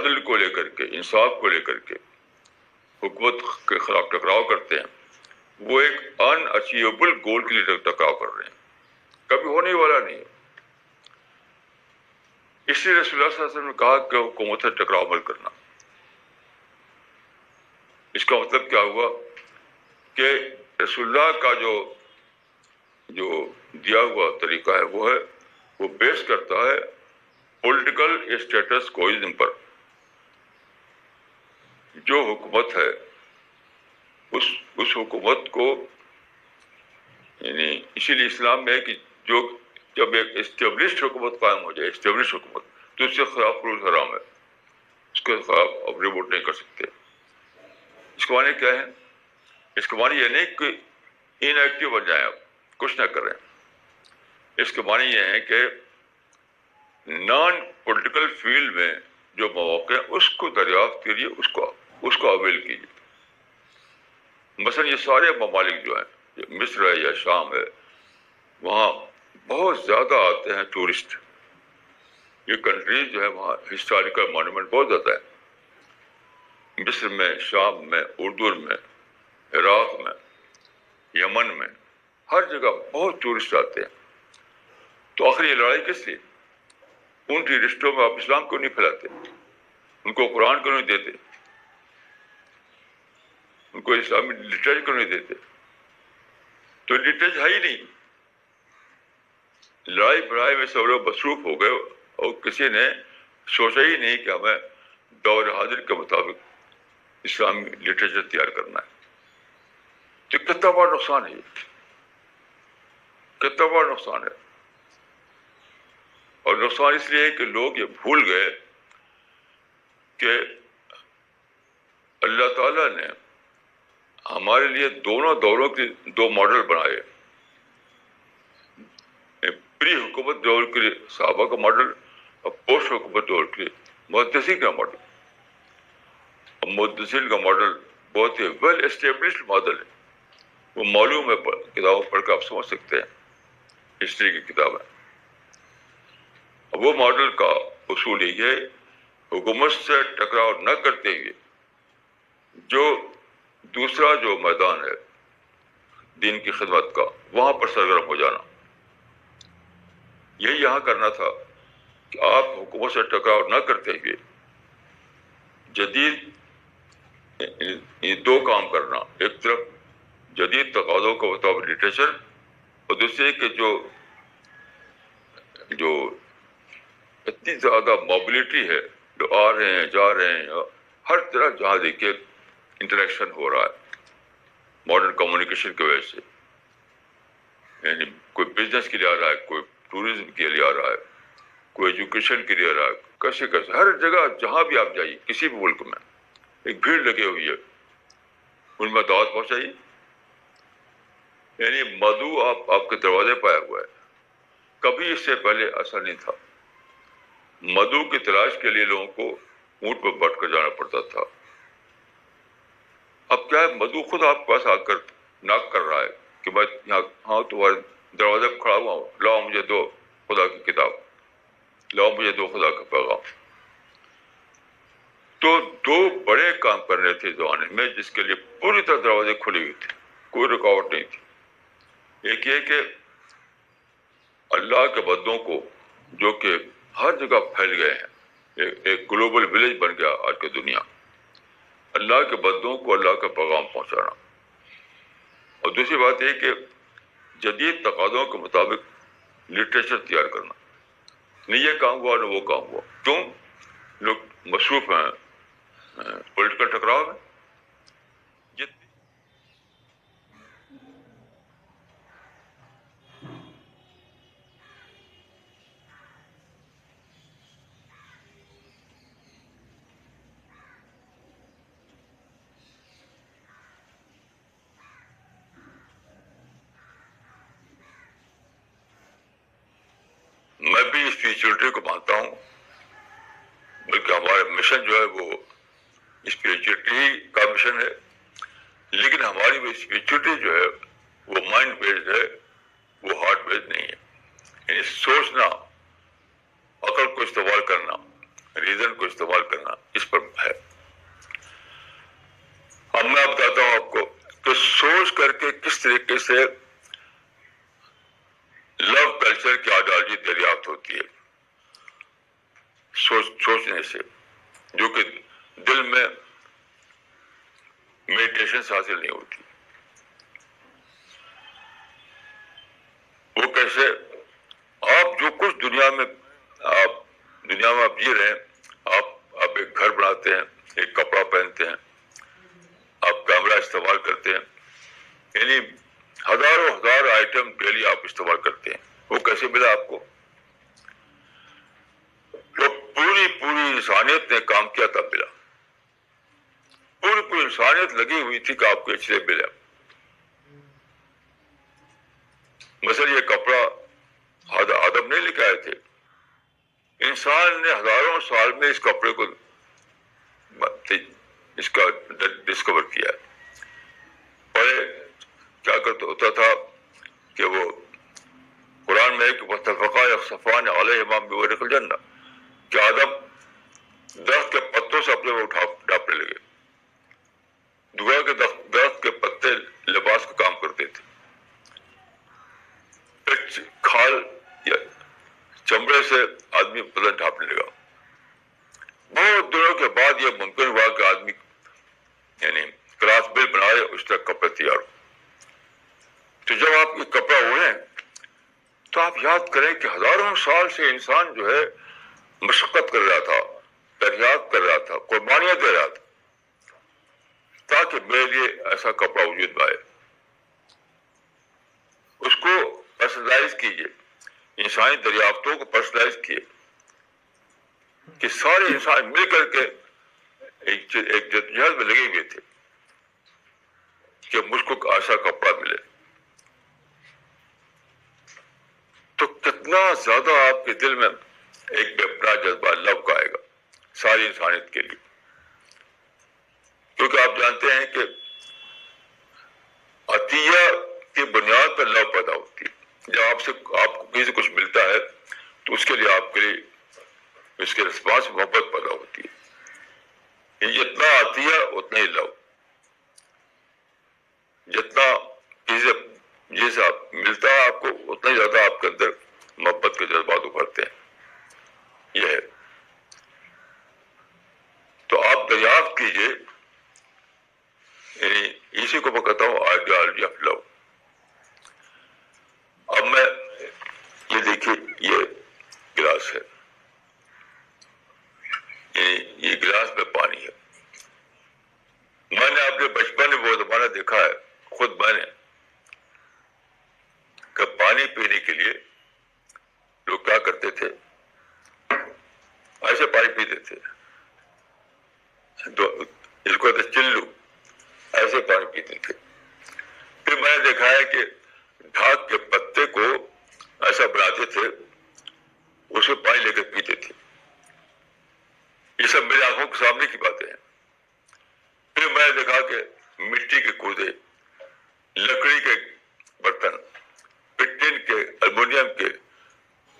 عدل کو لے کر کے، انصاف کو لے کر کے حکومت کے خلاف ٹکراؤ کرتے ہیں، وہ ایک ان اچیویبل گول کے لیے ٹکراؤ کر رہے ہیں، کبھی ہونے والا نہیں ہے۔ اس لیے رسول اللہ صلی اللہ علیہ وسلم نے کہا کہ حکومت سے ٹکراؤ مت کرنا۔ اس کا مطلب کیا ہوا کہ رسول اللہ کا جو دیا ہوا طریقہ ہے وہ بیس کرتا ہے پولیٹیکل اسٹیٹس کوئزم پر۔ جو حکومت ہے اس حکومت کو، یعنی اسی لیے اسلام میں ہے کہ جب ایک اسٹیبلشڈ حکومت قائم ہو جائے، اسٹیبلشڈ حکومت، تو اس سے خلاف خروج حرام ہے، اس کے خلاف آپ ریوولٹ نہیں کر سکتے۔ اس کے معنی کیا ہے؟ اس کے معنی یہ نہیں کہ ان ایکٹیو بن جائیں، آپ کچھ نہ کریں۔ اس کے معنی یہ ہے کہ نان پولیٹیکل فیلڈ میں جو مواقع ہیں اس کو دریافت کیجیے، اس کو اویل کیجیے۔ مثلا یہ سارے ممالک جو ہیں، مصر ہے یا شام ہے، وہاں بہت زیادہ آتے ہیں ٹورسٹ۔ یہ کنٹریز جو ہے وہاں ہسٹوریکل مانومنٹ بہت زیادہ ہے، مصر میں، شام میں، اردن میں، عراق میں، یمن میں، ہر جگہ بہت ٹورسٹ آتے ہیں۔ تو آخر یہ لڑائی کس لیے؟ ان ٹورسٹوں میں آپ اسلام کیوں نہیں پھیلاتے؟ ان کو قرآن کیوں نہیں دیتے؟ ان کو اسلامی لٹریچر کیوں نہیں دیتے؟ تو لٹریچر ہے ہی نہیں۔ لڑائی بڑائی میں سب لوگ مصروف ہو گئے اور کسی نے سوچا ہی نہیں کہ ہمیں دور حاضر کے مطابق اسلامی لٹریچر تیار کرنا ہے۔ تو کتنا بڑا نقصان ہے، یہ کتنا بڑا نقصان ہے۔ اور نقصان اس لیے ہے کہ لوگ یہ بھول گئے کہ اللہ تعالیٰ نے ہمارے لیے دونوں دوروں کے دو ماڈل بنائے، پری حکومت دور کے لیے صحابہ کا ماڈل اور پوسٹ حکومت دور کے لیے محدثین کا ماڈل۔ اور محدثین کا ماڈل بہت ہی ویل اسٹیبلشڈ ماڈل ہے، وہ معلوم ہے، کتابوں پڑھ کر آپ سمجھ سکتے ہیں، ہسٹری کی کتابیں۔ وہ ماڈل کا اصول یہ ہے، حکومت سے ٹکراؤ نہ کرتے ہوئے جو دوسرا جو میدان ہے دین کی خدمت کا، وہاں پر سرگرم ہو جانا۔ یہی یہاں کرنا تھا کہ آپ حکومت سے ٹکراؤ نہ کرتے ہوئے جدید یہ دو کام کرنا، ایک طرف جدید تقاضوں کو مطابق لٹریچر، اور دوسرے کہ جو اتنی زیادہ موبلٹی ہے، جو آ رہے ہیں جا رہے ہیں، ہر طرح جہاں دیکھیے انٹریکشن ہو رہا ہے ماڈرن کمیونیکیشن کی وجہ سے، یعنی کوئی بزنس کے لیے آ رہا ہے، کوئی ٹورزم کے لیے آ رہا ہے، کوئی ایجوکیشن کے لیے آ رہا ہے، کیسے ہر جگہ جہاں بھی آپ جائیے، کسی بھی ملک میں ایک بھیڑ لگی ہوئی ہے، ان میں دعوت پہنچائیے۔ یعنی مدعو آپ کے دروازے پہ آیا ہوا ہے، کبھی اس سے پہلے ایسا نہیں تھا۔ مدعو کی تلاش کے لیے لوگوں کو اونٹ پہ بٹ کر جانا پڑتا تھا۔ اب کیا ہے، مدعو خود آپ کے پاس آ کر ناک کر رہا ہے کہ میں یہاں ہاں تمہارے دروازے پہ کھڑا ہوا ہوں، لاؤ مجھے دو خدا کی کتاب، لاؤ مجھے دو خدا کا پیغام۔ تو دو بڑے کام کرنے تھے زمانے میں جس کے لیے پوری طرح دروازے کھلے ہوئے تھے، کوئی رکاوٹ نہیں تھی۔ ایک یہ کہ اللہ کے بندوں کو جو کہ ہر جگہ پھیل گئے ہیں، ایک گلوبل ولیج بن گیا آج کی دنیا، اللہ کے بندوں کو اللہ کا پیغام پہنچانا۔ اور دوسری بات یہ کہ جدید تقاضوں کے مطابق لٹریچر تیار کرنا، نہ یہ کام ہوا نہ وہ کام ہوا۔ کیوں؟ لوگ مصروف ہیں پولیٹیکل ٹکراؤ میں۔ میں بھی اسپریچولیٹی کو مانتا ہوں، بلکہ ہمارا مشن جو ہے وہ اسپریچولیٹی کا مشن ہے، لیکن ہماری وہ اسپریچولیٹی جو ہے وہ مائنڈ بیسڈ ہے، وہ ہارٹ بیسڈ نہیں ہے۔ یعنی سوچنا، عقل کو استعمال کرنا، ریزن کو استعمال کرنا، طریقے سے لو کلچر کی آئیڈیالوجی دریافت ہوتی ہے سوچنے سے، جو کہ دل میں میڈیٹیشن سے حاصل نہیں ہوتی. وہ کیسے؟ آپ جو کچھ دنیا میں آپ جی رہے ہیں، آپ ایک گھر بناتے ہیں، ایک کپڑا پہنتے ہیں، آپ کیمرہ استعمال کرتے ہیں، یعنی ہزار آئٹم ڈیلی آپ استعمال کرتے ہیں. وہ کیسے ملا آپ کو؟ جو پوری انسانیت نے کام کیا تب ملا. پوری انسانیت لگی ہوئی تھی کہ آپ کو اس لیے ملا. مثلا یہ کپڑا آدم نہیں لے کے آئے تھے، انسان نے ہزاروں سال میں اس کپڑے کو اس کا ڈسکور کیا. پہلے کیا کرتا ہوتا تھا کہ وہ قرآن میں ہے کہ وَاتَّفَقَا يَخْصَفَانِ عَلَيْهِمَا مِنْ وَرِقِ الْجَنَّةِ، کہ آدم درخت کے پتوں سے اپنے کو ڈھانپنے لگے. دعا کے درخت کے پتے لباس کا کام کرتے تھے. کھال یا چمڑے سے آدمی بدن ڈھانپنے لگا. بہت دنوں کے بعد یہ ممکن ہوا کہ آدمی یعنی کلاس بل بنائے، اس طرح کپڑے تیار ہو. تو جب آپ یہ کپڑا اوڑھیں تو آپ یاد کریں کہ ہزاروں سال سے انسان جو ہے مشقت کر رہا تھا، دریافت کر رہا تھا، قربانیاں دے رہا تھا تاکہ میرے لیے ایسا کپڑا وجود میں آئے. اس کو پرسنلائز کیجیے، انسانی دریافتوں کو پرسنلائز کیے کہ سارے انسان مل کر کے ایک جدوجہد میں لگے ہوئے تھے کہ مجھ کو ایسا کپڑا ملے. تو کتنا زیادہ آپ کے دل میں ایک بے پناہ جذبہ لو کا آئے گا ساری انسانیت کے لیے. کیونکہ آپ جانتے ہیں کہ عطیہ کی بنیاد پر لو پیدا ہوتی ہے. جب آپ کو کسی سے کچھ ملتا ہے تو اس کے لیے آپ کے لیے اس کے رسپانس محبت پیدا ہوتی ہے. جتنا عطیہ اتنا ہی لو، جتنا جیسا ملتا ہے آپ کو اتنا ہی زیادہ آپ کے اندر محبت کے جذبات ابھرتے ہیں. یہ ہے. تو آپ دریافت کیجئے، یعنی اسی کو میں کہتا ہوں آئیڈیالوجی آف لو. اب میں یہ دیکھیے، یہ گلاس ہے، یہ گلاس میں پانی ہے. میں نے اپنے بچپن میں وہ زمانہ دیکھا ہے، خود میں نے، کہ پانی پینے کے لیے لوگ کیا کرتے تھے، ایسے پانی پیتے تھے، اس کو کہتے چلو، ایسے پانی پیتے تھے. پھر میں نے دیکھا ہے کہ ڈھاک کے پتے کو ایسا بناتے تھے، اس میں پانی لے کر پیتے تھے. یہ سب میری آنکھوں کے سامنے کی باتیں ہیں. پھر میں نے دیکھا کہ مٹی کے کودے، لکڑی کے برتن، ٹین کے، المونیم کے،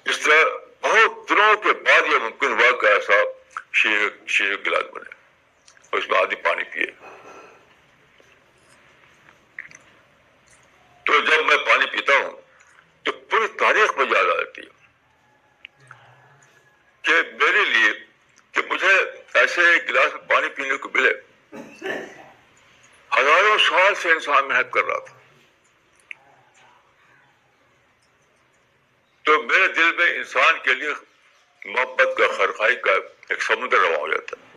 اس طرح بہت دنوں کے بعد یہ ممکن ہوا کہ ایسا شیشے گلاس بنے اور اس میں آدھی پانی پیے. تو جب میں پانی پیتا ہوں تو پوری تاریخ میں یاد آتی ہے کہ میرے لیے کہ مجھے ایسے ایک گلاس میں پانی پینے کو ملے، ہزاروں سال سے انسان محنت کر رہا تھا. تو میرے دل میں انسان کے لیے محبت کا، خیرخواہی کا ایک سمندر رواں ہو جاتا ہے.